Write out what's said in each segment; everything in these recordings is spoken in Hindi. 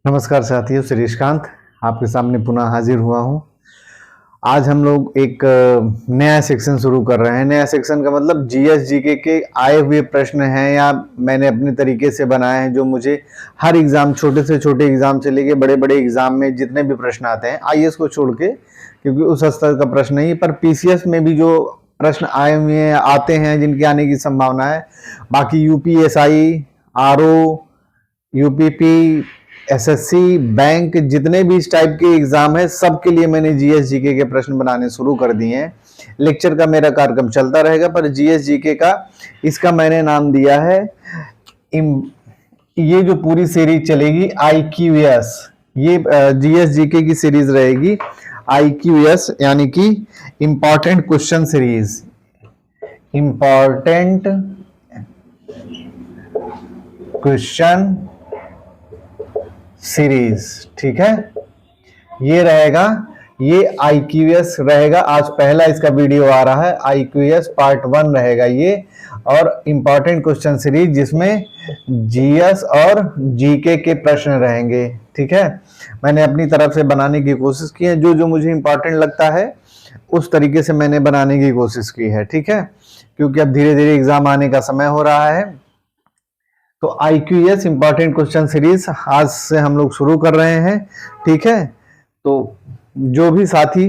नमस्कार साथियों, श्रीकांत आपके सामने पुनः हाजिर हुआ हूँ। आज हम लोग एक नया सेक्शन शुरू कर रहे हैं। नया सेक्शन का मतलब जीएस जीके के आए हुए प्रश्न हैं या मैंने अपने तरीके से बनाए हैं, जो मुझे हर एग्जाम, छोटे से छोटे एग्जाम से लेके बड़े बड़े एग्जाम में जितने भी प्रश्न आते हैं, आईएएस को छोड़ के, क्योंकि उस स्तर का प्रश्न नहीं, पर पीसीएस में भी जो प्रश्न आए हुए आते हैं जिनके आने की संभावना है, बाकी UPSI, RO, UPP, SSC, bank, जितने भी इस टाइप के एग्जाम है, सबके लिए मैंने जीएस जीके के प्रश्न बनाने शुरू कर दिए हैं। लेक्चर का मेरा कार्यक्रम चलता रहेगा, पर जीएस जीके का इसका मैंने नाम दिया है, ये जो पूरी सीरीज चलेगी आईक्यूएस, ये जीएस जीके की सीरीज रहेगी आईक्यूएस, यानी कि important question series, important question series. ठीक है, ये रहेगा, ये आईक्यूएस रहेगा। आज पहला इसका वीडियो आ रहा है, आईक्यूएस पार्ट 1 रहेगा ये, और इंपॉर्टेंट क्वेश्चन सीरीज जिसमें जीएस और जीके के प्रश्न रहेंगे। ठीक है, मैंने अपनी तरफ से बनाने की कोशिश की है, जो जो मुझे इंपॉर्टेंट लगता है उस तरीके से मैंने बनाने की कोशिश की है। ठीक है, क्योंकि अब धीरे धीरे एग्जाम आने का समय हो रहा है, तो आईक्यूएस इंपॉर्टेंट क्वेश्चन सीरीज आज से हम लोग शुरू कर रहे हैं। ठीक है, तो जो भी साथी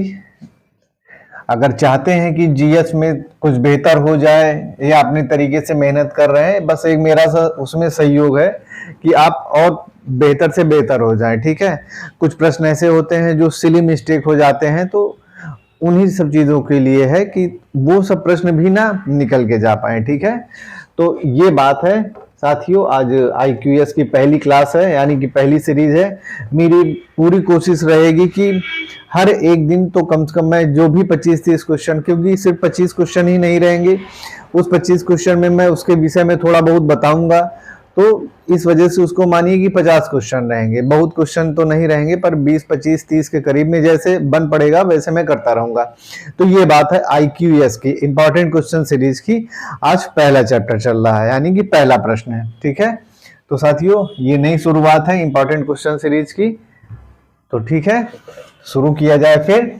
अगर चाहते हैं कि जीएस में कुछ बेहतर हो जाए या अपने तरीके से मेहनत कर रहे हैं, बस एक मेरा उसमें सहयोग है कि आप और बेहतर से बेहतर हो जाए। ठीक है, कुछ प्रश्न ऐसे होते हैं जो सिली मिस्टेक हो जाते हैं, तो उन्हीं सब चीजों के लिए है कि वो सब प्रश्न भी ना निकल के जा पाए। ठीक है, तो ये बात है साथियों। आज आईक्यूएस की पहली क्लास है, यानी कि पहली सीरीज है। मेरी पूरी कोशिश रहेगी कि हर एक दिन तो कम से कम मैं जो भी 25-30 क्वेश्चन, क्योंकि सिर्फ 25 क्वेश्चन ही नहीं रहेंगे, उस 25 क्वेश्चन में मैं उसके विषय में थोड़ा बहुत बताऊंगा, तो इस वजह से उसको मानिए कि 50 क्वेश्चन रहेंगे। बहुत क्वेश्चन तो नहीं रहेंगे, पर 20, 25, 30 के करीब में जैसे बन पड़ेगा वैसे मैं करता रहूंगा। तो ये बात है आईक्यूएस की इंपॉर्टेंट क्वेश्चन सीरीज की। आज पहला चैप्टर चल रहा है, यानी कि पहला प्रश्न है। ठीक है, तो साथियों ये नई शुरुआत है इंपॉर्टेंट क्वेश्चन सीरीज की, तो ठीक है शुरू किया जाए फिर।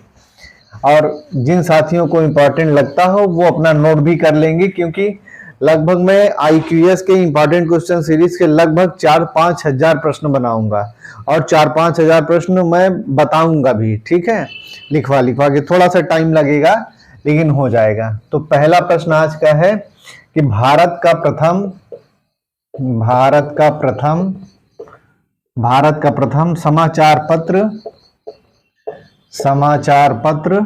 और जिन साथियों को इंपॉर्टेंट लगता हो वो अपना नोट भी कर लेंगे, क्योंकि लगभग मैं आईक्यूएस के इंपॉर्टेंट क्वेश्चन सीरीज के लगभग 4-5 हजार प्रश्न बनाऊंगा, और 4-5 हजार प्रश्न मैं बताऊंगा भी। ठीक है, लिखवा के थोड़ा सा टाइम लगेगा, लेकिन हो जाएगा। तो पहला प्रश्न आज का है कि भारत का प्रथम समाचार पत्र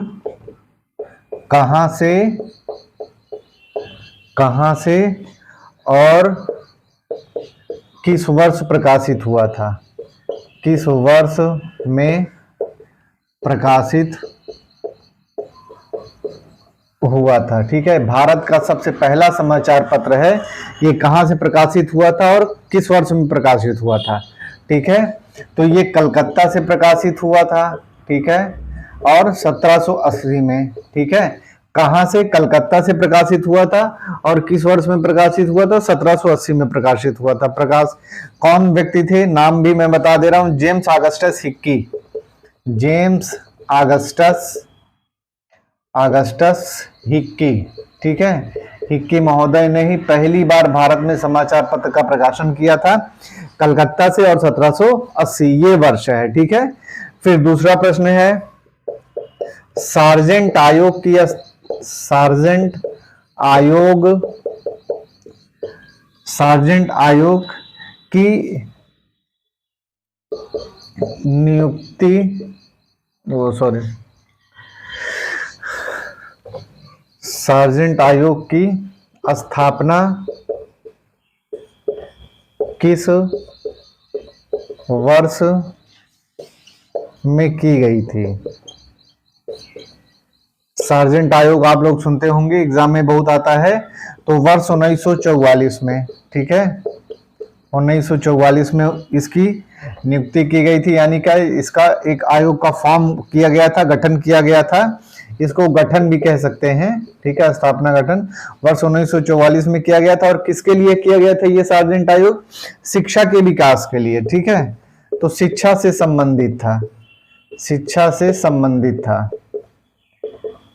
कहां से और किस वर्ष प्रकाशित हुआ था? किस वर्ष में प्रकाशित हुआ था? ठीक है, भारत का सबसे पहला समाचार पत्र है, ये कहां से प्रकाशित हुआ था और किस वर्ष में प्रकाशित हुआ था? ठीक है, तो ये कलकत्ता से प्रकाशित हुआ था। ठीक है, और 1780 में। ठीक है, कहां से? कलकत्ता से प्रकाशित हुआ था, और किस वर्ष में प्रकाशित हुआ था? 1780 में प्रकाशित हुआ था। प्रकाश कौन व्यक्ति थे? नाम भी मैं बता दे रहा हूं, James Augustus Hickey. James Augustus Hickey. ठीक है, हिक्की महोदय ने ही पहली बार भारत में समाचार पत्र का प्रकाशन किया था, कलकत्ता से, और 1780 ये वर्ष है। ठीक है, फिर दूसरा प्रश्न है, सार्जेंट आयोग की नियुक्ति, सार्जेंट आयोग की स्थापना किस वर्ष में की गई थी? सार्जेंट आयोग आप लोग सुनते होंगे, एग्जाम में बहुत आता है, तो वर्ष 1944 में। ठीक है, 1944 में इसकी नियुक्ति की गई थी, यानी कि इसका एक आयोग का फॉर्म किया गया था, गठन किया गया था। इसको गठन भी कह सकते हैं। ठीक है, स्थापना गठन वर्ष 1944 में किया गया था। और किसके लिए किया गया था ये सार्जेंट आयोग? शिक्षा के विकास के लिए। ठीक है, तो शिक्षा से संबंधित था, शिक्षा से संबंधित था।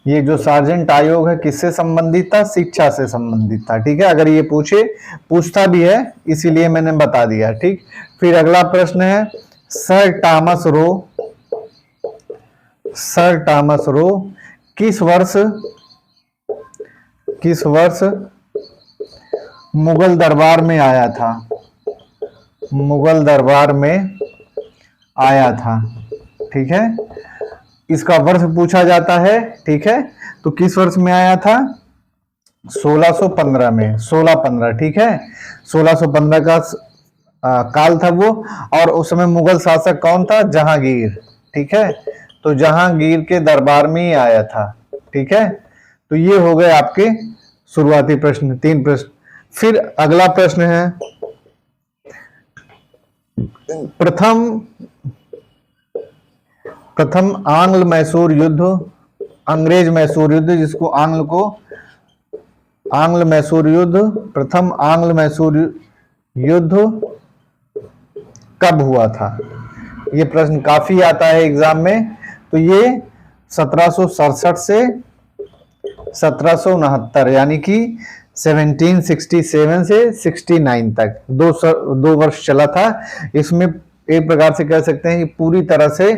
ये जो सार्जेंट आयोग है किससे संबंधित था? शिक्षा से संबंधित था। ठीक है, अगर ये पूछता भी है इसीलिए मैंने बता दिया। ठीक, फिर अगला प्रश्न है सर टॉमस रो किस वर्ष मुगल दरबार में आया था? मुगल दरबार में आया था। ठीक है, इसका वर्ष पूछा जाता है। ठीक है, तो किस वर्ष में आया था? 1615 में, 1615। ठीक है, 1615 का काल था वो, और उस समय मुगल शासक कौन था? जहांगीर। ठीक है, तो जहांगीर के दरबार में ही आया था। ठीक है, तो ये हो गए आपके शुरुआती प्रश्न, 3 प्रश्न। फिर अगला प्रश्न है प्रथम आंग्ल मैसूर युद्ध, अंग्रेज मैसूर युद्ध, जिसको आंग्ल मैसूर युद्ध, प्रथम आंग्ल मैसूर युद्ध कब हुआ था? ये प्रश्न काफी आता है एग्जाम में। तो ये 1767 से 1769, यानी कि 1767 से 69 तक 2 वर्ष चला था। इसमें एक प्रकार से कह सकते हैं कि पूरी तरह से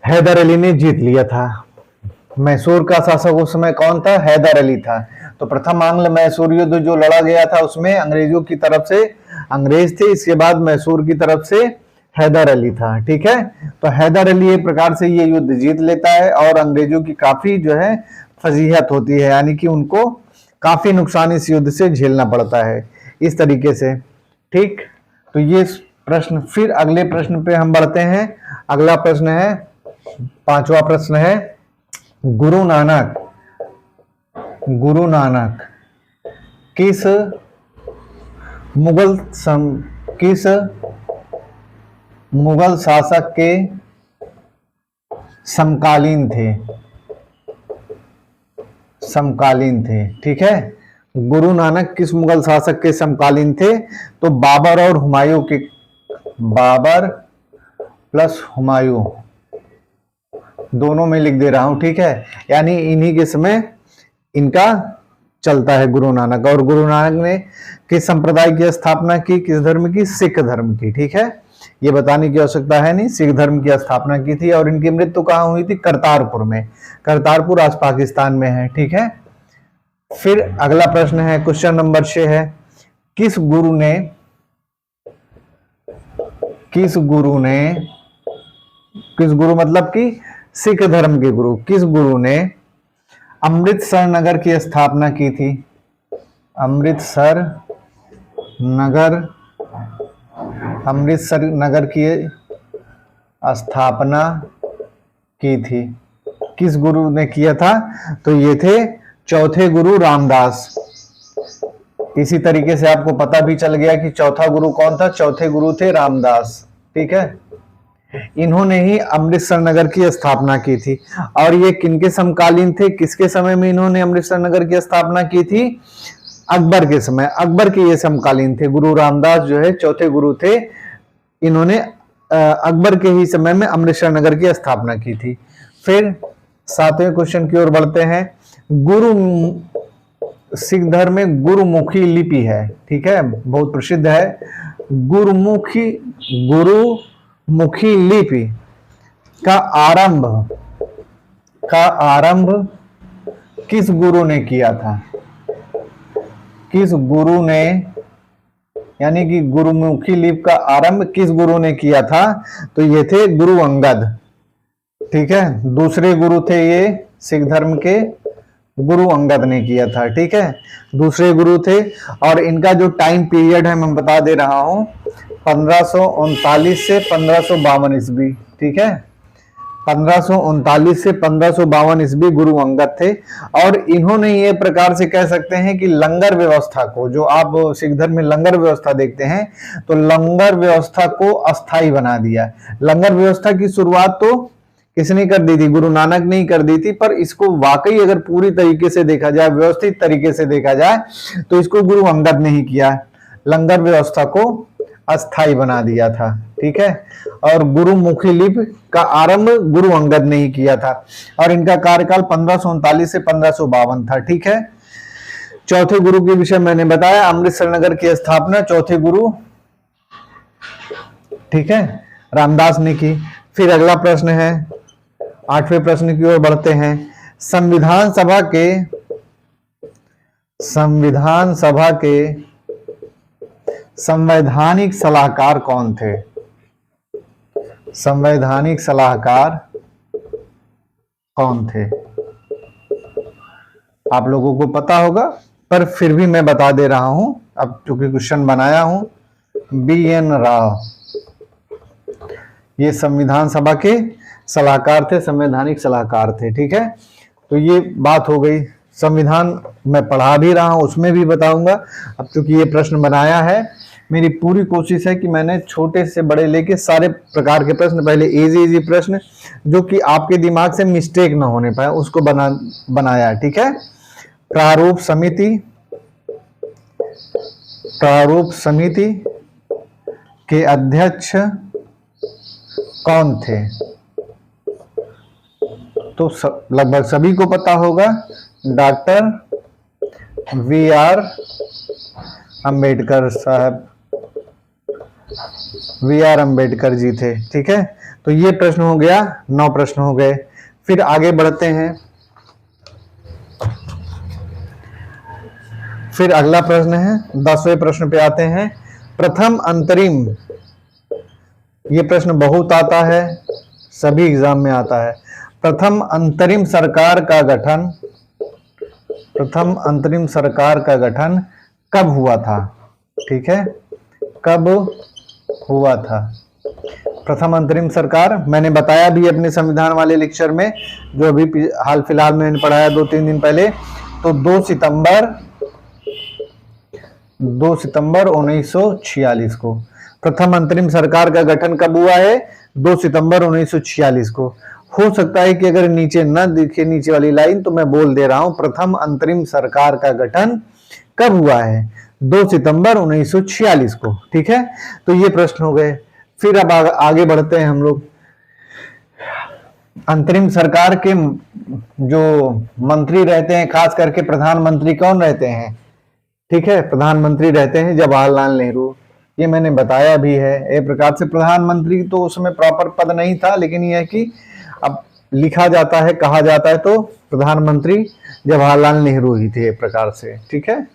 हैदर अली ने जीत लिया था। मैसूर का शासक उस समय कौन था? हैदर अली था। तो प्रथम आंग्ल मैसूर युद्ध जो लड़ा गया था उसमें अंग्रेजों की तरफ से अंग्रेज थे, इसके बाद मैसूर की तरफ से हैदर अली था। ठीक है, तो हैदर अली एक प्रकार से ये युद्ध जीत लेता है और अंग्रेजों की काफी जो है फजीहत होती है, यानी कि उनको काफी नुकसान इस युद्ध से झेलना पड़ता है इस तरीके से। ठीक, तो ये प्रश्न, फिर अगले प्रश्न पे हम बढ़ते हैं। अगला प्रश्न है 5वां प्रश्न है गुरु नानक किस मुगल शासक के समकालीन थे? ठीक है, गुरु नानक किस मुगल शासक के समकालीन थे? तो बाबर और हुमायूं के, बाबर प्लस हुमायूं दोनों में लिख दे रहा हूं। ठीक है, यानी इन्हीं के समय इनका चलता है गुरु नानक। और गुरु नानक ने किस संप्रदाय की स्थापना की? किस धर्म की? सिख धर्म की। ठीक है, ये बताने की आवश्यकता है नहीं, सिख धर्म की स्थापना की थी। और इनकी मृत्यु कहाँ हुई थी? करतारपुर में। करतारपुर आज पाकिस्तान में है। ठीक है, फिर अगला प्रश्न है क्वेश्चन नंबर 6 है किस गुरु मतलब कि सिख धर्म के गुरु, किस गुरु ने अमृतसर नगर की स्थापना की थी? अमृतसर नगर की स्थापना की थी, किस गुरु ने किया था? तो ये थे चौथे गुरु रामदास। इसी तरीके से आपको पता भी चल गया कि चौथा गुरु कौन था? चौथे गुरु थे रामदास। ठीक है, इन्होंने ही अमृतसर नगर की स्थापना की थी। और ये किनके समकालीन थे? किसके समय में इन्होंने अमृतसर नगर की स्थापना की थी? अकबर के समय, अकबर के ये समकालीन थे। गुरु रामदास जो है चौथे गुरु थे, इन्होंने अकबर के ही समय में अमृतसर नगर की स्थापना की थी। फिर 7वें क्वेश्चन की ओर बढ़ते हैं। सिख धर्म में गुरुमुखी लिपि है। ठीक है, बहुत प्रसिद्ध है। गुरुमुखी लिपि का आरंभ किस गुरु ने किया था? किस गुरु ने, यानी कि गुरुमुखी लिपि का आरंभ किस गुरु ने किया था? तो ये थे गुरु अंगद। ठीक है, दूसरे गुरु थे ये सिख धर्म के, गुरु अंगद ने किया था। ठीक है, दूसरे गुरु थे। और इनका जो टाइम पीरियड है मैं बता दे रहा हूं, 1539 से 1552 ईस्वी। ठीक है, 1539 से 1552 ईस्वी गुरु अंगद थे। और इन्होंने ये प्रकार से कह सकते हैं कि लंगर व्यवस्था को, जो आप सिख धर्म में लंगर व्यवस्था देखते हैं, तो लंगर व्यवस्था को अस्थाई बना दिया। लंगर व्यवस्था की शुरुआत तो किसने कर दी थी? गुरु नानक ने ही कर दी थी। पर इसको वाकई अगर पूरी तरीके से देखा जाए, व्यवस्थित तरीके से देखा जाए, तो इसको गुरु अंगद ने ही किया, लंगर व्यवस्था को अस्थाई बना दिया था। ठीक है, और गुरुमुखी लिपि का आरंभ गुरु अंगद ने ही किया था और इनका कार्यकाल 1539 से 1552 था। ठीक है, चौथे गुरु के विषय मैंने बताया, अमृतसर नगर की स्थापना चौथे गुरु, ठीक है, रामदास ने की। फिर अगला प्रश्न है, 8वें प्रश्न की ओर बढ़ते हैं। संविधान सभा के संवैधानिक सलाहकार कौन थे? संवैधानिक सलाहकार कौन थे? आप लोगों को पता होगा, पर फिर भी मैं बता दे रहा हूं, अब चूंकि क्वेश्चन बनाया हूं। BN राव, ये संविधान सभा के सलाहकार थे, संवैधानिक सलाहकार थे। ठीक है, तो ये बात हो गई। संविधान मैं पढ़ा भी रहा हूं, उसमें भी बताऊंगा। अब चूंकि ये प्रश्न बनाया है, मेरी पूरी कोशिश है कि मैंने छोटे से बड़े लेके सारे प्रकार के प्रश्न, पहले इजी प्रश्न जो कि आपके दिमाग से मिस्टेक ना होने पाए उसको बनाया। ठीक है, प्रारूप समिति के अध्यक्ष कौन थे? तो लगभग सभी को पता होगा, डॉक्टर VR अंबेडकर साहब, VR अंबेडकर जी थे। ठीक है, तो ये प्रश्न हो गया, 9 प्रश्न हो गए। फिर आगे बढ़ते हैं। फिर अगला प्रश्न है, 10वें प्रश्न पे आते हैं। प्रथम अंतरिम, ये प्रश्न बहुत आता है, सभी एग्जाम में आता है। प्रथम अंतरिम सरकार का गठन कब हुआ था? ठीक है, कब हुआ था प्रथम अंतरिम सरकार? मैंने बताया भी अपने संविधान वाले लेक्चर में, जो अभी हाल फिलहाल में मैंने पढ़ाया 2-3 दिन पहले। तो 2 सितंबर 1946 को प्रथम अंतरिम सरकार का गठन कब हुआ है? 2 सितंबर 1946 को। हो सकता है कि अगर नीचे न दिखे नीचे वाली लाइन, तो मैं बोल दे रहा हूं प्रथम अंतरिम सरकार का गठन कब हुआ है? 2 सितंबर 1946 को। ठीक है, तो ये प्रश्न हो गए। फिर अब आगे बढ़ते हैं हम लोग। अंतरिम सरकार के जो मंत्री रहते हैं, खास करके प्रधानमंत्री कौन रहते हैं? ठीक है, प्रधानमंत्री रहते हैं जवाहरलाल नेहरू। ये मैंने बताया भी है। एक प्रकार से प्रधानमंत्री तो उसमें प्रॉपर पद नहीं था, लेकिन यह है कि अब लिखा जाता है, कहा जाता है, तो प्रधानमंत्री जवाहरलाल नेहरू ही थे एक प्रकार से। ठीक है,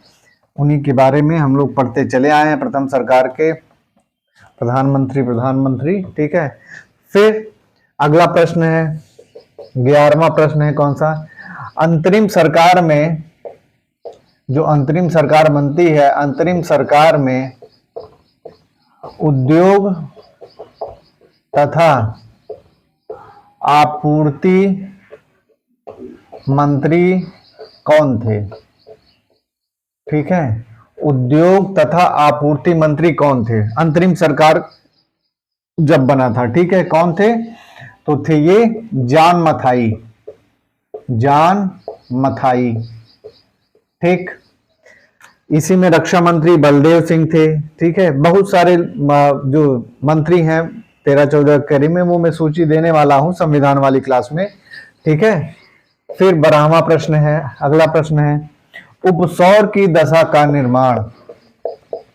उन्हीं के बारे में हम लोग पढ़ते चले आए हैं, प्रथम सरकार के प्रधानमंत्री। ठीक है, फिर अगला प्रश्न है, 11वां प्रश्न है, कौन सा? अंतरिम सरकार में, जो अंतरिम सरकार बनती है, अंतरिम सरकार में उद्योग तथा आपूर्ति मंत्री कौन थे? ठीक है, उद्योग तथा आपूर्ति मंत्री कौन थे अंतरिम सरकार जब बना था? ठीक है, कौन थे? तो थे ये जॉन मथाई। ठीक, इसी में रक्षा मंत्री बलदेव सिंह थे। ठीक है, बहुत सारे जो मंत्री हैं 13-14 कड़ी में, वो मैं सूची देने वाला हूं संविधान वाली क्लास में। ठीक है, फिर 12वां प्रश्न है, अगला प्रश्न है, उपसौर की दशा का निर्माण,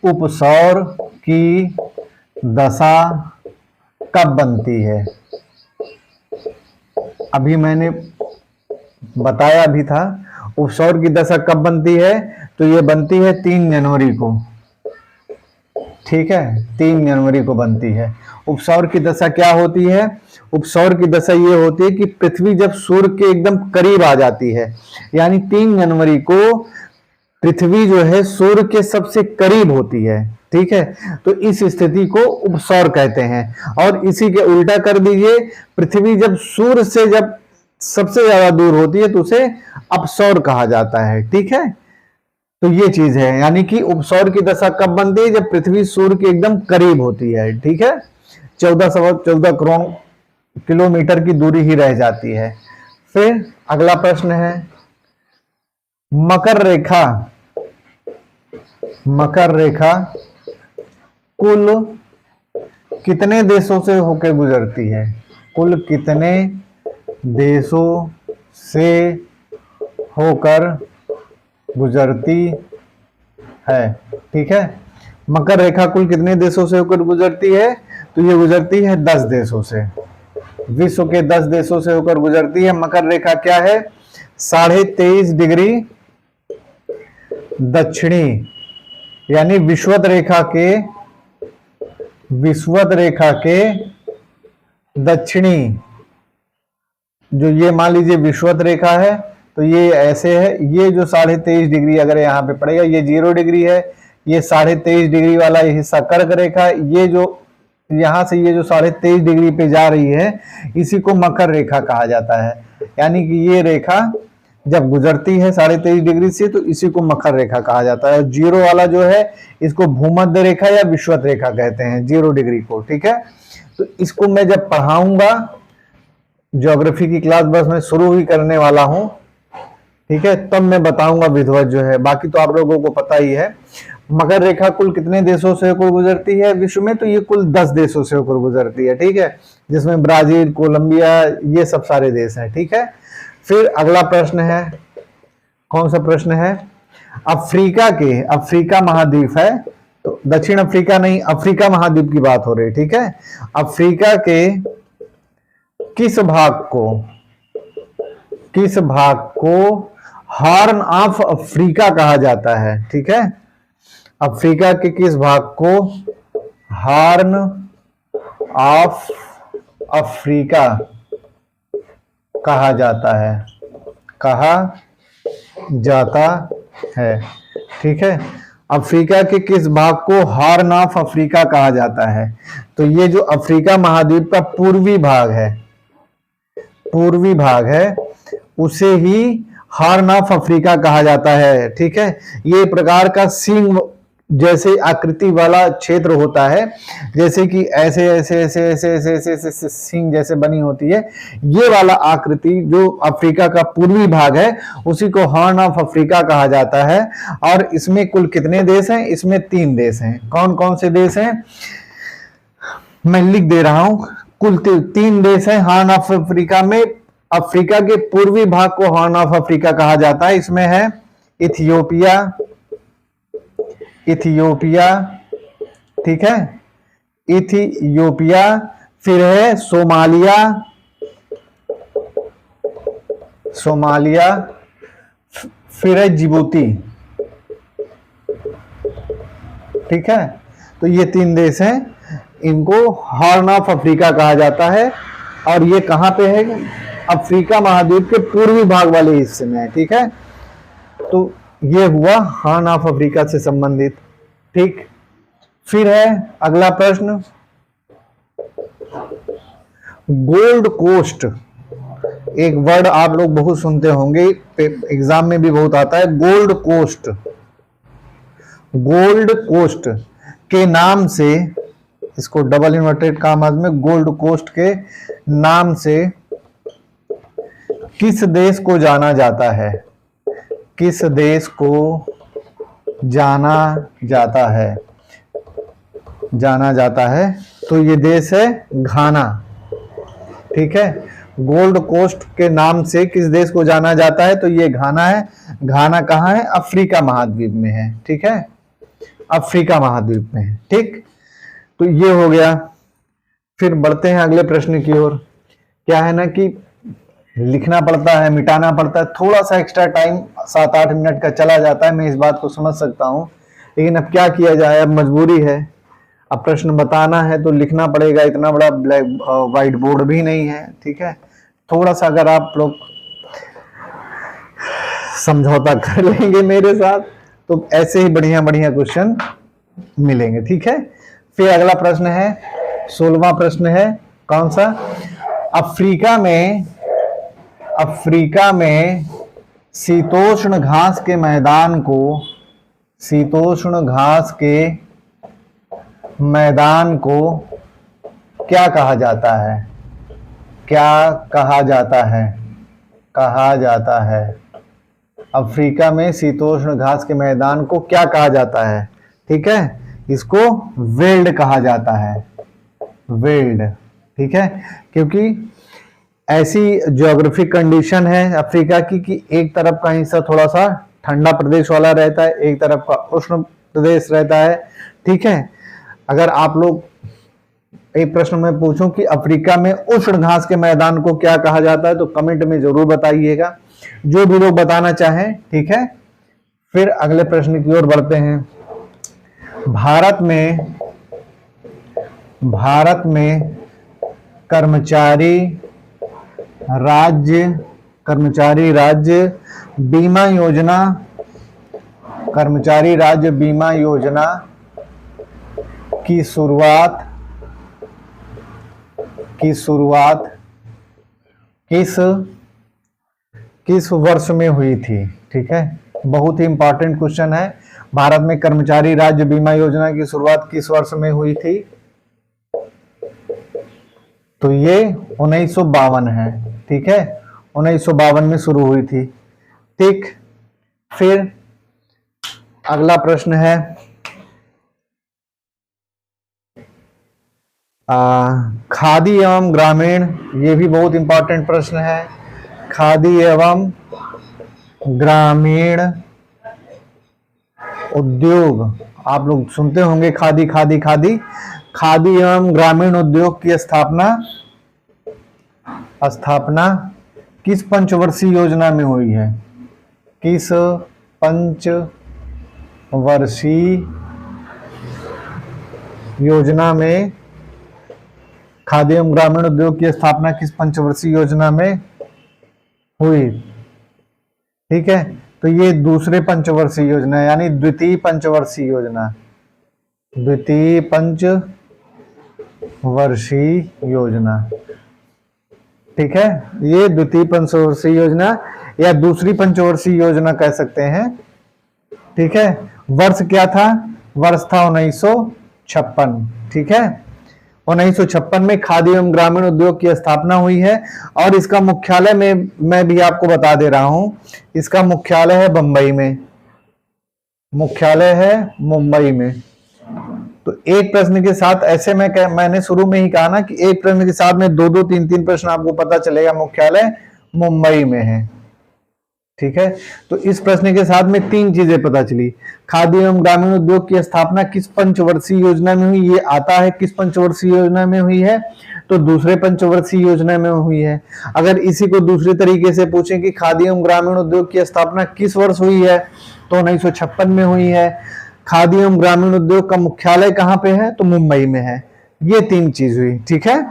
उपसौर की दशा कब बनती है? अभी मैंने बताया भी था, उपसौर की दशा कब बनती है? तो ये बनती है 3 जनवरी को। ठीक है, 3 जनवरी को बनती है। उपसौर की दशा क्या होती है? उपसौर की दशा ये होती है कि पृथ्वी जब सूर्य के एकदम करीब आ जाती है, यानी 3 जनवरी को पृथ्वी जो है सूर्य के सबसे करीब होती है। ठीक है, तो इस स्थिति को उपसौर कहते हैं। और इसी के उल्टा कर दीजिए, पृथ्वी जब सूर्य से जब सबसे ज्यादा दूर होती है तो उसे अपसौर कहा जाता है। ठीक है, तो ये चीज है, यानी कि उपसौर की दशा कब बनती है? जब पृथ्वी सूर्य के एकदम करीब होती है। ठीक है, 14 करोड़ किलोमीटर की दूरी ही रह जाती है। फिर अगला प्रश्न है, मकर रेखा कुल कितने देशों से होकर गुजरती है? कुल कितने देशों से होकर गुजरती है? ठीक है, मकर रेखा कुल कितने देशों से होकर गुजरती है? तो ये गुजरती है 10 देशों से, विश्व के 10 देशों से होकर गुजरती है। मकर रेखा क्या है? 23.5 डिग्री दक्षिणी, यानी विषुवत रेखा के दक्षिणी, जो ये मान लीजिए विषुवत रेखा है, तो ये ऐसे है, ये जो 23.5 डिग्री अगर यहाँ पे पड़ेगा, ये 0 डिग्री है, ये 23.5 डिग्री वाला हिस्सा कर्क रेखा, ये जो यहां से ये जो 23.5 डिग्री पे जा रही है, इसी को मकर रेखा कहा जाता है। यानी कि ये रेखा जब गुजरती है 23.5 डिग्री से, तो इसी को मकर रेखा कहा जाता है। 0 वाला जो है, इसको भूमध्य रेखा या विषुवत रेखा कहते हैं, 0 डिग्री को। ठीक है, तो इसको मैं जब पढ़ाऊंगा, ज्योग्राफी की क्लास बस मैं शुरू ही करने वाला हूं, ठीक है, तब मैं बताऊंगा विधिवत जो है, बाकी तो आप लोगों को पता ही है। मकर रेखा कुल कितने देशों से होकर गुजरती है विश्व में? तो ये कुल 10 देशों से होकर गुजरती है। ठीक है, जिसमें ब्राजील, कोलंबिया, ये सब सारे देश हैं। ठीक है, फिर अगला प्रश्न है, कौन सा प्रश्न है? अफ्रीका महाद्वीप है, तो दक्षिण अफ्रीका नहीं, अफ्रीका महाद्वीप की बात हो रही है। ठीक है, अफ्रीका के किस भाग को हॉर्न ऑफ अफ्रीका कहा जाता है? ठीक है, अफ्रीका के किस भाग को हॉर्न ऑफ अफ्रीका कहा जाता है? ठीक है, अफ्रीका के किस भाग को हॉर्न ऑफ अफ्रीका कहा जाता है? तो ये जो अफ्रीका महाद्वीप का पूर्वी भाग है, उसे ही हॉर्न ऑफ अफ्रीका कहा जाता है। ठीक है, ये प्रकार का सींग जैसे आकृति वाला क्षेत्र होता है, जैसे कि ऐसे ऐसे ऐसे ऐसे ऐसे ऐसे ऐसे सींग जैसे बनी होती है, ये वाला आकृति जो अफ्रीका का पूर्वी भाग है, उसी को हॉर्न ऑफ अफ्रीका कहा जाता है। और इसमें कुल कितने देश हैं? इसमें 3 देश हैं। कौन कौन से देश हैं? मैं लिख दे रहा हूं, कुल 3 देश हैं हॉर्न ऑफ अफ्रीका में। अफ्रीका के पूर्वी भाग को हॉर्न ऑफ अफ्रीका कहा जाता है। इसमें है इथियोपिया, ठीक है, इथियोपिया, फिर है सोमालिया, फिर है जिबूती। ठीक है, तो ये 3 देश हैं, इनको हॉर्न ऑफ अफ्रीका कहा जाता है। और ये कहां पे है? अफ्रीका महाद्वीप के पूर्वी भाग वाले हिस्से में है। ठीक है, तो ये हुआ हॉर्न ऑफ अफ्रीका से संबंधित। ठीक, फिर है अगला प्रश्न, गोल्ड कोस्ट। एक वर्ड आप लोग बहुत सुनते होंगे, एग्जाम में भी बहुत आता है, गोल्ड कोस्ट के नाम से, इसको डबल इन्वर्टेड कॉमास में गोल्ड कोस्ट के नाम से किस देश को जाना जाता है? किस देश को जाना जाता है? तो ये देश है घाना। ठीक है, गोल्ड कोस्ट के नाम से किस देश को जाना जाता है? तो ये घाना है। घाना कहाँ है? अफ्रीका महाद्वीप में है। ठीक है, अफ्रीका महाद्वीप में है। ठीक, तो ये हो गया। फिर बढ़ते हैं अगले प्रश्न की ओर। क्या है ना कि लिखना पड़ता है, मिटाना पड़ता है, थोड़ा सा एक्स्ट्रा टाइम 7-8 मिनट का चला जाता है, मैं इस बात को समझ सकता हूं, लेकिन अब क्या किया जाए, अब मजबूरी है। अब प्रश्न बताना है तो लिखना पड़ेगा, इतना बड़ा व्हाइट बोर्ड भी नहीं है। ठीक है, थोड़ा सा अगर आप लोग समझौता कर लेंगे मेरे साथ, तो ऐसे ही बढ़िया बढ़िया क्वेश्चन मिलेंगे। ठीक है, फिर अगला प्रश्न है, 16वां प्रश्न है, कौन सा? अफ्रीका में शीतोष्ण घास के मैदान को क्या कहा जाता है? अफ्रीका में शीतोष्ण घास के मैदान को क्या कहा जाता है? ठीक है, इसको वेल्ड कहा जाता है, वेल्ड। ठीक है, क्योंकि ऐसी ज्योग्राफिक कंडीशन है अफ्रीका की कि एक तरफ का हिस्सा थोड़ा सा ठंडा प्रदेश वाला रहता है, एक तरफ का उष्ण प्रदेश रहता है। ठीक है, अगर आप लोग एक प्रश्न मैं पूछूं कि अफ्रीका में उष्ण घास के मैदान को क्या कहा जाता है, तो कमेंट में जरूर बताइएगा, जो भी लोग बताना चाहें। ठीक है, फिर अगले प्रश्न की ओर बढ़ते हैं। भारत में कर्मचारी राज्य बीमा योजना की शुरुआत किस वर्ष में हुई थी? ठीक है, बहुत ही इंपॉर्टेंट क्वेश्चन है। भारत में कर्मचारी राज्य बीमा योजना की शुरुआत किस वर्ष में हुई थी? तो ये 1952 है। ठीक है, 1952 में शुरू हुई थी। ठीक, फिर अगला प्रश्न है खादी एवं ग्रामीण, ये भी बहुत इंपॉर्टेंट प्रश्न है। खादी एवं ग्रामीण उद्योग, आप लोग सुनते होंगे खादी खादी खादी। खादी एवं ग्रामीण उद्योग की स्थापना किस पंचवर्षीय योजना में हुई है? किस पंचवर्षीय योजना में खादी एवं ग्रामीण उद्योग की स्थापना किस पंचवर्षीय योजना में हुई? ठीक है, तो ये दूसरे पंचवर्षीय योजना यानी द्वितीय पंचवर्षीय योजना। ठीक है, ये द्वितीय पंचवर्षीय योजना या दूसरी पंचवर्षीय योजना कह सकते हैं। ठीक है, वर्ष क्या था? वर्ष था 1956। ठीक है, 1956 में खादी एवं ग्रामीण उद्योग की स्थापना हुई है और इसका मुख्यालय में मैं भी आपको बता दे रहा हूं, इसका मुख्यालय है बंबई में, मुख्यालय है मुंबई में। तो एक प्रश्न के साथ ऐसे मैंने शुरू में ही कहा ना कि एक प्रश्न के साथ में दो दो तीन तीन प्रश्न आपको पता चलेगा। मुख्यालय मुंबई में है। ठीक है, तो इस प्रश्न के साथ में तीन चीजें पता चली। खादी एवं ग्रामीण उद्योग की स्थापना किस पंचवर्षीय योजना में हुई, ये आता है किस पंचवर्षीय योजना में हुई है, तो दूसरे पंचवर्षीय योजना में हुई है। अगर इसी को दूसरे तरीके से पूछें कि खादी एवं ग्रामीण उद्योग की स्थापना किस वर्ष हुई है, तो 1956 में हुई है। खादी एवं ग्रामीण उद्योग का मुख्यालय कहाँ पे है, तो मुंबई में है। ये तीन चीज हुई। ठीक है,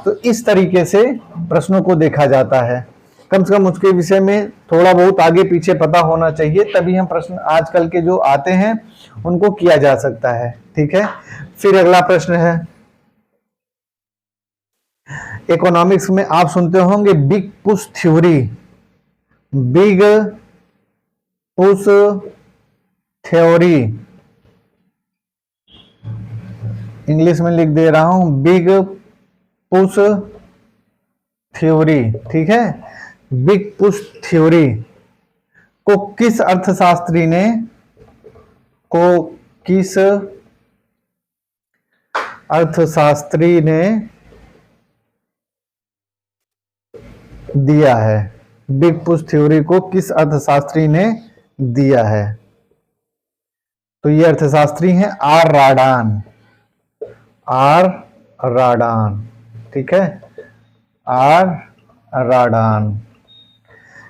तो इस तरीके से प्रश्नों को देखा जाता है। कम से कम उसके विषय में थोड़ा बहुत आगे पीछे पता होना चाहिए, तभी हम प्रश्न आजकल के जो आते हैं उनको किया जा सकता है। ठीक है, फिर अगला प्रश्न है, इकोनॉमिक्स में आप सुनते होंगे big push theory. Big push theory English में लिख दे रहा हूं, बिग पुश थ्योरी। ठीक है, बिग पुश थ्योरी को किस अर्थशास्त्री ने दिया है? बिग पुश थ्योरी को किस अर्थशास्त्री ने दिया है? तो ये अर्थशास्त्री हैं आर राडान। ठीक है, आर राडान।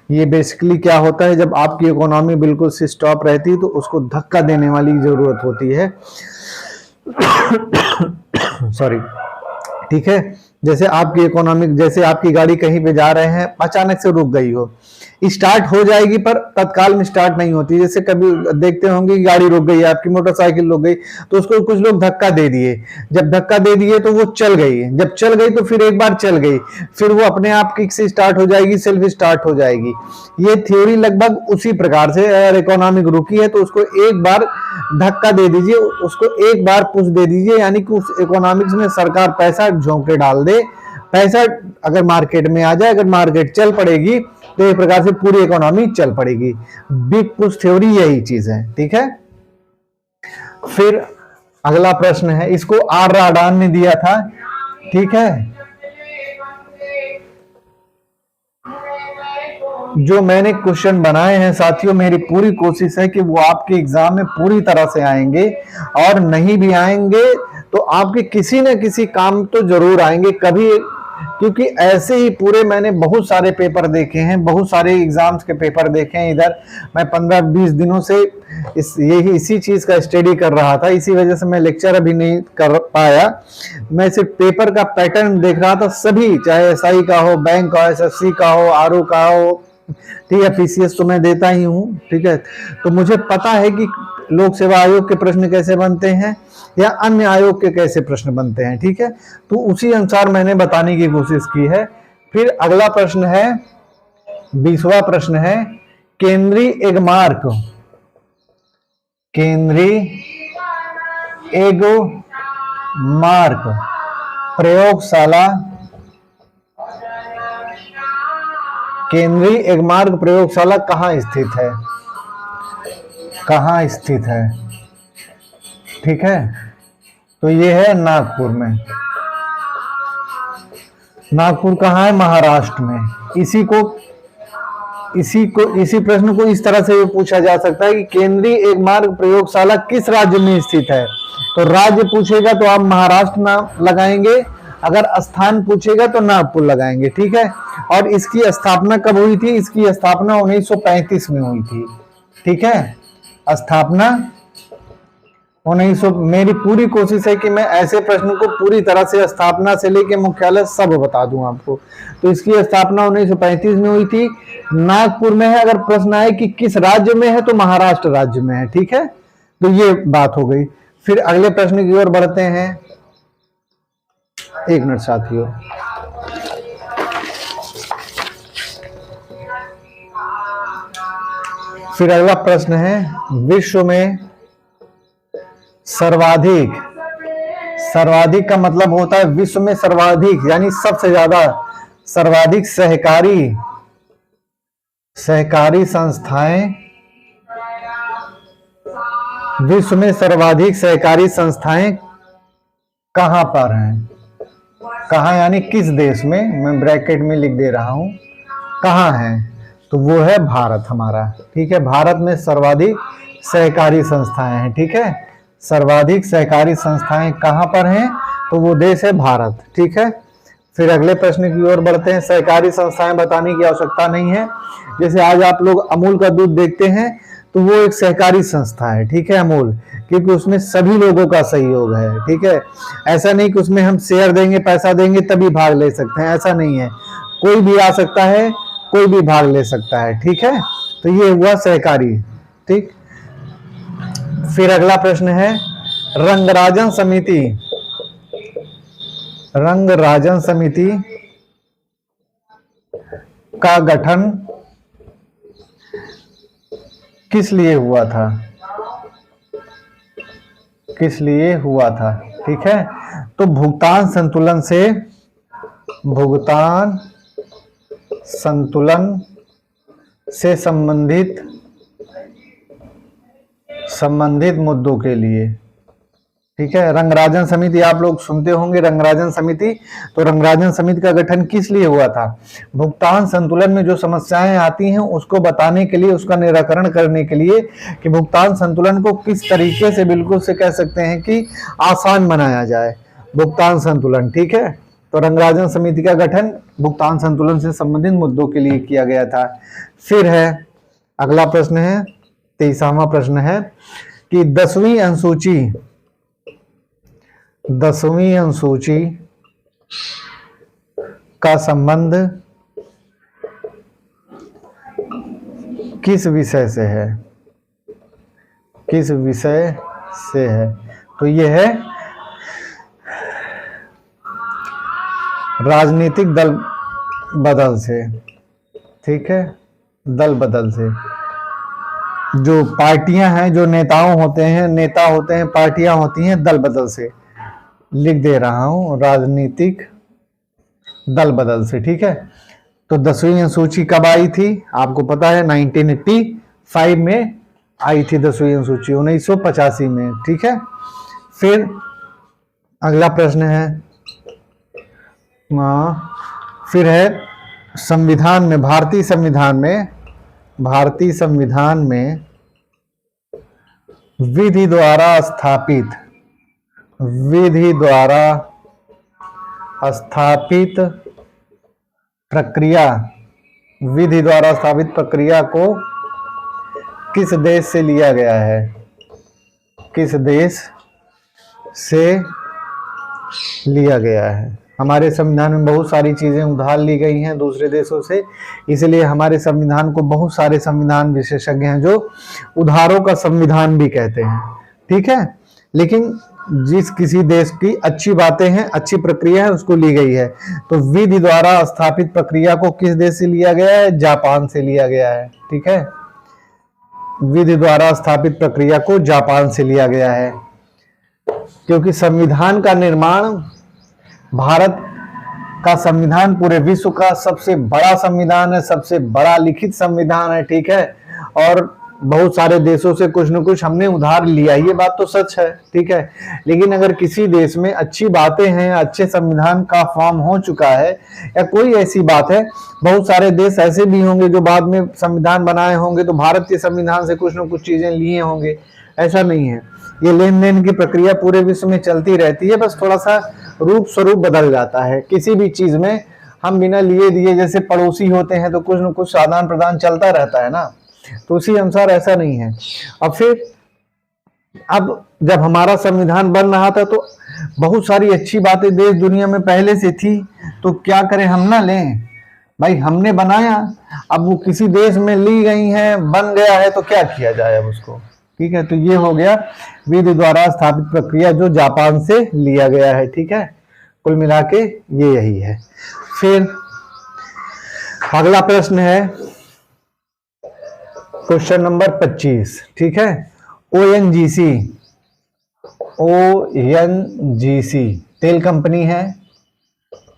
ये बेसिकली क्या होता है, जब आपकी इकोनॉमी बिल्कुल से स्टॉप रहती है तो उसको धक्का देने वाली जरूरत होती है। सॉरी। ठीक है, जैसे आपकी इकोनॉमिक, जैसे आपकी गाड़ी कहीं पे जा रहे हैं, अचानक से रुक गई हो, स्टार्ट हो जाएगी पर तत्काल में स्टार्ट नहीं होती। जैसे कभी देखते होंगे कि गाड़ी रुक गई, आपकी मोटरसाइकिल रुक गई, तो उसको कुछ लोग धक्का दे दिए। जब धक्का दे दिए तो वो चल गई, जब चल गई तो फिर एक बार चल गई, फिर वो अपने आप किक से स्टार्ट हो जाएगी, सेल्फ स्टार्ट हो जाएगी। ये थ्योरी लगभग उसी प्रकार से, अगर इकोनॉमिक रुकी है तो उसको एक बार धक्का दे दीजिए, उसको एक बार पुश दे दीजिए, यानी कि उस इकोनॉमिक्स में सरकार पैसा झोंक के डाल दे। पैसा अगर मार्केट में आ जाए, अगर मार्केट चल पड़ेगी तो एक प्रकार से पूरी इकोनॉमी चल पड़ेगी। बिग पुश थ्योरी यही चीज है। ठीक है, फिर अगला प्रश्न है, इसको आर राडान ने दिया था, ठीक है। जो मैंने क्वेश्चन बनाए हैं साथियों, मेरी पूरी कोशिश है कि वो आपके एग्जाम में पूरी तरह से आएंगे, और नहीं भी आएंगे तो आपके किसी न किसी काम तो जरूर आएंगे कभी, क्योंकि ऐसे ही पूरे मैंने बहुत सारे पेपर देखे हैं, बहुत सारे एग्जाम्स के पेपर देखे हैं। इधर मैं 15-20 दिनों से इसी चीज का स्टडी कर रहा था, इसी वजह से मैं लेक्चर अभी नहीं कर पाया। मैं सिर्फ पेपर का पैटर्न देख रहा था, सभी, चाहे एसआई का हो, बैंक का हो, एसएससी का हो, आरओ का हो, ठीक है, पीसीएस तो मैं देता ही हूँ, ठीक है। तो मुझे पता है कि लोक सेवा आयोग के प्रश्न कैसे बनते हैं या अन्य आयोग के कैसे प्रश्न बनते हैं, ठीक है। तो उसी अनुसार मैंने बताने की कोशिश की है। फिर अगला प्रश्न है, 20वां प्रश्न है, केंद्रीय एगमार्क, केंद्रीय एगमार्क प्रयोगशाला, केंद्रीय एगमार्क प्रयोगशाला कहाँ स्थित है, कहाँ स्थित है, ठीक है। तो ये है नागपुर में। नागपुर कहाँ है, महाराष्ट्र में। इसी प्रश्न को इस तरह से भी पूछा जा सकता है कि केंद्रीय एगमार्क प्रयोगशाला किस राज्य में स्थित है। तो राज्य पूछेगा तो आप महाराष्ट्र नाम लगाएंगे, अगर स्थान पूछेगा तो नागपुर लगाएंगे, ठीक है। और इसकी स्थापना कब हुई थी, इसकी स्थापना 1935 में हुई थी, ठीक है। स्थापना 1900। मेरी पूरी कोशिश है कि मैं ऐसे प्रश्न को पूरी तरह से स्थापना से लेके मुख्यालय सब बता दूं आपको। तो इसकी स्थापना 1935 में हुई थी, नागपुर में है। अगर प्रश्न आए कि किस राज्य में है तो महाराष्ट्र राज्य में है, ठीक है। तो ये बात हो गई। फिर अगले प्रश्न की ओर बढ़ते हैं। एक मिनट साथियों, फिर अगला प्रश्न है, विश्व में सर्वाधिक, सर्वाधिक का मतलब होता है विश्व में सर्वाधिक यानी सबसे ज्यादा, सर्वाधिक सहकारी संस्थाएं, विश्व में सर्वाधिक सहकारी संस्थाएं कहां पर हैं, कहां यानी किस देश में, मैं ब्रैकेट में लिख दे रहा हूं, कहां है। तो वो है भारत हमारा, ठीक है। भारत में सर्वाधिक सहकारी संस्थाएं हैं, ठीक है। सर्वाधिक सहकारी संस्थाएं कहां पर हैं, तो वो देश है भारत, ठीक है। फिर अगले प्रश्न की ओर बढ़ते हैं। सहकारी संस्थाएं बताने की आवश्यकता नहीं है। जैसे आज आप लोग अमूल का दूध देखते हैं तो वो एक सहकारी संस्था है, ठीक है, अमूल, क्योंकि उसमें सभी लोगों का सहयोग है, ठीक है। ऐसा नहीं कि उसमें हम शेयर देंगे, पैसा देंगे तभी भाग ले सकते हैं, ऐसा नहीं है। कोई भी आ सकता है, कोई भी भाग ले सकता है, ठीक है। तो ये हुआ सहकारी, ठीक। फिर अगला प्रश्न है, रंगराजन समिति, रंगराजन समिति का गठन किस लिए हुआ था, किस लिए हुआ था, ठीक है। तो भुगतान संतुलन से संबंधित मुद्दों के लिए, ठीक है। रंगराजन समिति आप लोग सुनते होंगे, रंगराजन समिति। तो रंगराजन समिति का गठन किस लिए हुआ था, भुगतान संतुलन में जो समस्याएं आती हैं उसको बताने के लिए, उसका निराकरण करने के लिए, कि भुगतान संतुलन को किस तरीके से बिल्कुल से कह सकते हैं कि आसान बनाया जाए भुगतान संतुलन, ठीक है। तो रंगराजन समिति का गठन भुगतान संतुलन से संबंधित मुद्दों के लिए किया गया था। फिर है अगला प्रश्न है, 23वां प्रश्न है कि 10वीं अनुसूची का संबंध किस विषय से है, किस विषय से है। तो यह है राजनीतिक दल बदल से, ठीक है, दल बदल से। जो पार्टियां हैं, जो नेताओं होते हैं, नेता होते हैं, पार्टियां होती हैं, दल बदल से लिख दे रहा हूं, राजनीतिक दल बदल से, ठीक है। तो 10वीं अनुसूची कब आई थी, आपको पता है 1985 में आई थी 10वीं अनुसूची, 1985 में, ठीक है। फिर अगला प्रश्न है, फिर है संविधान में, भारतीय संविधान में विधि द्वारा स्थापित प्रक्रिया को किस देश से लिया गया है? किस देश से लिया गया है? हमारे संविधान में बहुत सारी चीजें उधार ली गई हैं दूसरे देशों से, इसलिए हमारे संविधान को बहुत सारे संविधान विशेषज्ञ हैं जो उधारों का संविधान भी कहते हैं, ठीक है। लेकिन जिस किसी देश की अच्छी बातें हैं, अच्छी प्रक्रिया है, उसको ली गई है। तो विधि द्वारा स्थापित प्रक्रिया को किस देश से लिया गया है? जापान से लिया गया है, ठीक है। विधि द्वारा स्थापित प्रक्रिया को जापान से लिया गया है, क्योंकि संविधान का निर्माण, भारत का संविधान पूरे विश्व का सबसे बड़ा संविधान है, सबसे बड़ा लिखित संविधान है, ठीक है। और बहुत सारे देशों से कुछ न कुछ हमने उधार लिया, ये बात तो सच है, ठीक है। लेकिन अगर किसी देश में अच्छी बातें हैं, अच्छे संविधान का फॉर्म हो चुका है, या कोई ऐसी बात है, बहुत सारे देश ऐसे भी होंगे जो बाद में संविधान बनाए होंगे तो भारत के संविधान से कुछ न कुछ चीजें लिए होंगे, ऐसा नहीं है। ये लेन देन की प्रक्रिया पूरे विश्व में चलती रहती है, बस थोड़ा सा रूप स्वरूप बदल जाता है। किसी भी चीज में हम बिना लिए दिए, जैसे पड़ोसी होते हैं तो कुछ न कुछ आदान प्रदान चलता रहता है ना, तो उसी अनुसार ऐसा नहीं है। अब जब हमारा संविधान बन रहा था तो बहुत सारी अच्छी बातें देश दुनिया में पहले से थी, तो क्या करें, हम ना लें भाई, हमने बनाया, अब वो किसी देश में ली गई हैं, बन गया है, तो क्या किया जाए अब उसको, ठीक है। तो ये हो गया विधि द्वारा स्थापित प्रक्रिया जो जापान से लिया गया है, ठीक है। कुल मिला के ये यही है। फिर अगला प्रश्न है क्वेश्चन नंबर 25, ठीक है। ओएनजीसी तेल कंपनी है,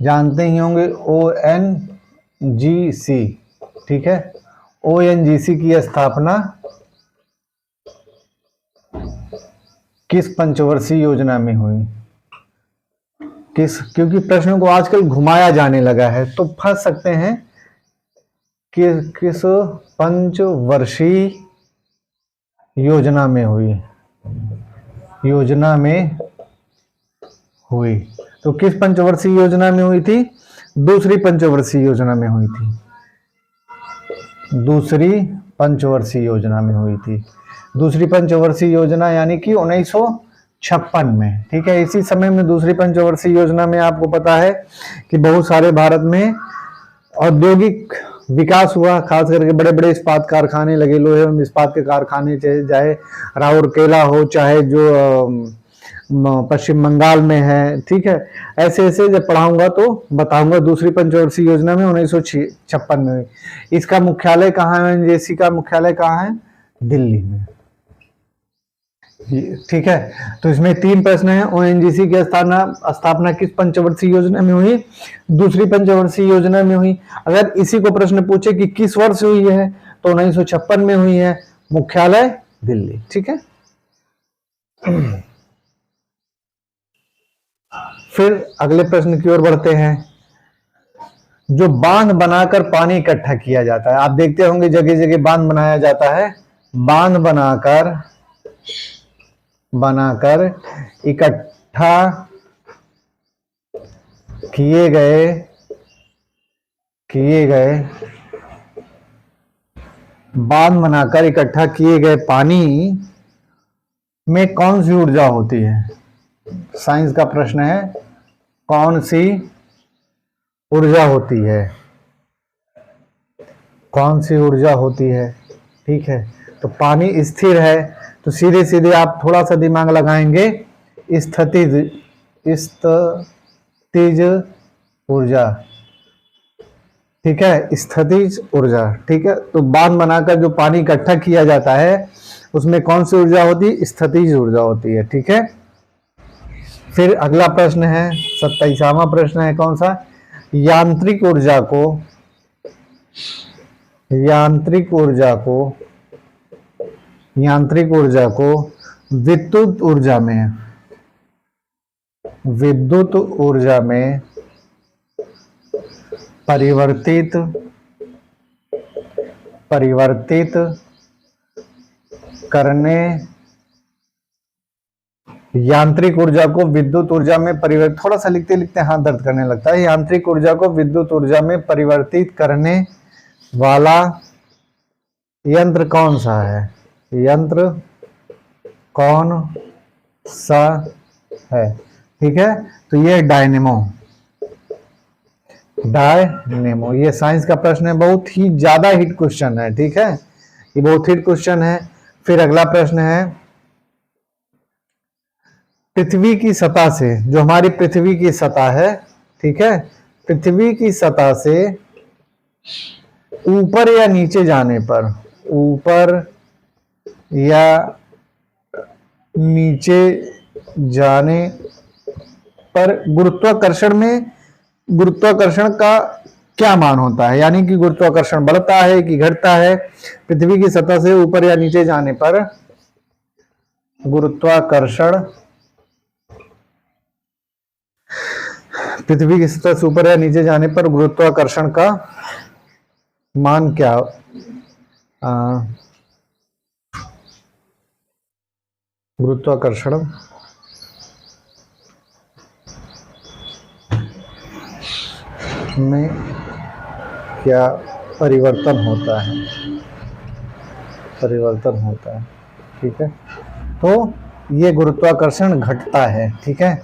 जानते ही होंगे ओएनजीसी, ठीक है। ओएनजीसी की स्थापना किस पंचवर्षीय योजना में हुई? क्योंकि प्रश्नों को आजकल घुमाया जाने लगा है तो फंस सकते हैं कि किस पंचवर्षीय योजना में हुई, तो किस पंचवर्षीय योजना में हुई थी? दूसरी पंचवर्षीय योजना में हुई थी, दूसरी पंचवर्षीय योजना में हुई थी। दूसरी पंचवर्षीय योजना यानी कि 1956 में, ठीक है। इसी समय में दूसरी पंचवर्षीय योजना में आपको पता है कि बहुत सारे भारत में औद्योगिक विकास हुआ, खास करके बड़े बड़े इस्पात कारखाने लगे, लोहे एवं इस्पात के कारखाने, चाहे राउरकेला हो, चाहे जो पश्चिम बंगाल में है, ठीक है। ऐसे ऐसे जब पढ़ाऊंगा तो बताऊंगा। दूसरी पंचवर्षीय योजना में 1956 में हुई। इसका मुख्यालय कहाँ है? ओएनजीसी का मुख्यालय कहाँ है? दिल्ली में, ठीक है। तो इसमें 3 प्रश्न है। ओएनजीसी की स्थापना किस पंचवर्षीय योजना में हुई? दूसरी पंचवर्षीय योजना में हुई। अगर इसी को प्रश्न पूछे कि किस वर्ष हुई है तो 1956 में हुई है, मुख्यालय दिल्ली, ठीक है। फिर अगले प्रश्न की ओर बढ़ते हैं। जो बांध बनाकर पानी इकट्ठा किया जाता है, आप देखते होंगे जगह जगह बांध बनाया जाता है। बांध बनाकर इकट्ठा किए गए बांध बनाकर इकट्ठा किए गए पानी में कौन सी ऊर्जा होती है? साइंस का प्रश्न है, कौन सी ऊर्जा होती है? कौन सी ऊर्जा होती है, ठीक है। तो पानी स्थिर है, तो सीधे सीधे आप थोड़ा सा दिमाग लगाएंगे, स्थितिज ऊर्जा, ठीक है, स्थितिज ऊर्जा, ठीक है। तो बांध बनाकर जो पानी इकट्ठा किया जाता है उसमें कौन सी ऊर्जा होती है? स्थितिज ऊर्जा होती है, ठीक है। फिर अगला प्रश्न है 27वां प्रश्न है, कौन सा? यांत्रिक ऊर्जा को विद्युत ऊर्जा में विद्युत ऊर्जा में परिवर्तित करने, यांत्रिक ऊर्जा को विद्युत ऊर्जा में परिवर्तित, थोड़ा सा लिखते लिखते हाथ दर्द करने लगता है। यांत्रिक ऊर्जा को विद्युत ऊर्जा में परिवर्तित करने वाला यंत्र कौन सा है? यंत्र कौन सा है? ठीक है, तो ये डायनेमो, ये साइंस का प्रश्न है, बहुत ही ज्यादा हिट क्वेश्चन है। ठीक है, ये बहुत हिट क्वेश्चन है। फिर अगला प्रश्न है, पृथ्वी की सतह से, जो हमारी पृथ्वी की सतह है, ठीक है, पृथ्वी की सतह से ऊपर या नीचे जाने पर, ऊपर या नीचे जाने पर गुरुत्वाकर्षण का क्या मान होता है? यानी कि गुरुत्वाकर्षण बढ़ता है कि घटता है? पृथ्वी की सतह से ऊपर या नीचे जाने पर गुरुत्वाकर्षण, पृथ्वी की सतह से ऊपर या नीचे जाने पर गुरुत्वाकर्षण का मान क्या? गुरुत्वाकर्षण में क्या परिवर्तन होता है? ठीक है, तो ये गुरुत्वाकर्षण घटता है। ठीक है,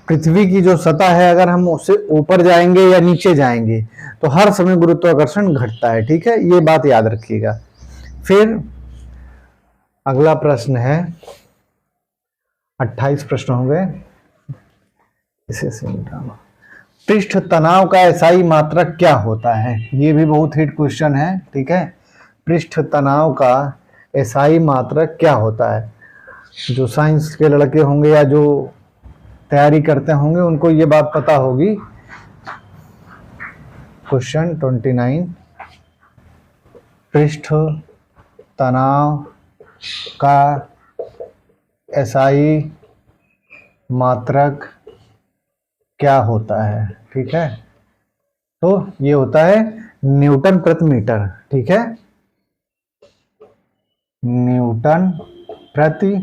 पृथ्वी की जो सतह है, अगर हम उससे ऊपर जाएंगे या नीचे जाएंगे तो हर समय गुरुत्वाकर्षण घटता है। ठीक है, ये बात याद रखिएगा। फिर अगला प्रश्न है, 28 प्रश्न हो गए, इसे से मिटाना। पृष्ठ तनाव का एसआई मात्रक क्या होता है? ये भी बहुत हिट क्वेश्चन है। ठीक है, पृष्ठ तनाव का एसआई मात्रक क्या होता है? जो साइंस के लड़के होंगे या जो तैयारी करते होंगे उनको ये बात पता होगी। क्वेश्चन 29, पृष्ठ तनाव का एसआई मात्रक क्या होता है? ठीक है, तो ये होता है न्यूटन प्रति मीटर। ठीक है, न्यूटन प्रति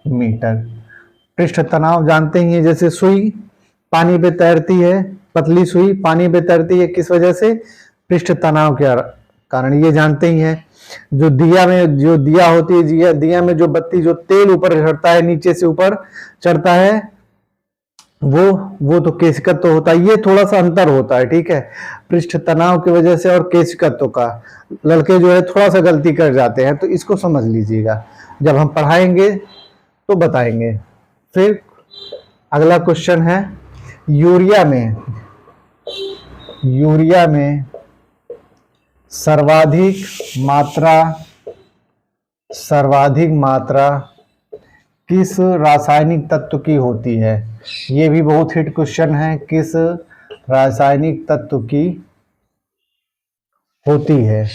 मीटर। पृष्ठ तनाव जानते ही हैं, जैसे सुई पानी पे तैरती है, पतली सुई पानी पे तैरती है, किस वजह से? पृष्ठ तनाव के कारण, ये जानते ही हैं। जो दिया होती है, दिया में जो बत्ती, जो तेल ऊपर चढ़ता है, नीचे से ऊपर चढ़ता है, वो तो केशिकत्व होता है। ये थोड़ा सा अंतर होता है। ठीक है, पृष्ठ तनाव की वजह से और केशिकत्व का, लड़के जो है थोड़ा सा गलती कर जाते हैं, तो इसको समझ लीजिएगा, जब हम पढ़ाएंगे तो बताएंगे। फिर अगला क्वेश्चन है, यूरिया में सर्वाधिक मात्रा किस रासायनिक तत्व की होती है? ये भी बहुत हिट क्वेश्चन है, किस रासायनिक तत्व की होती है?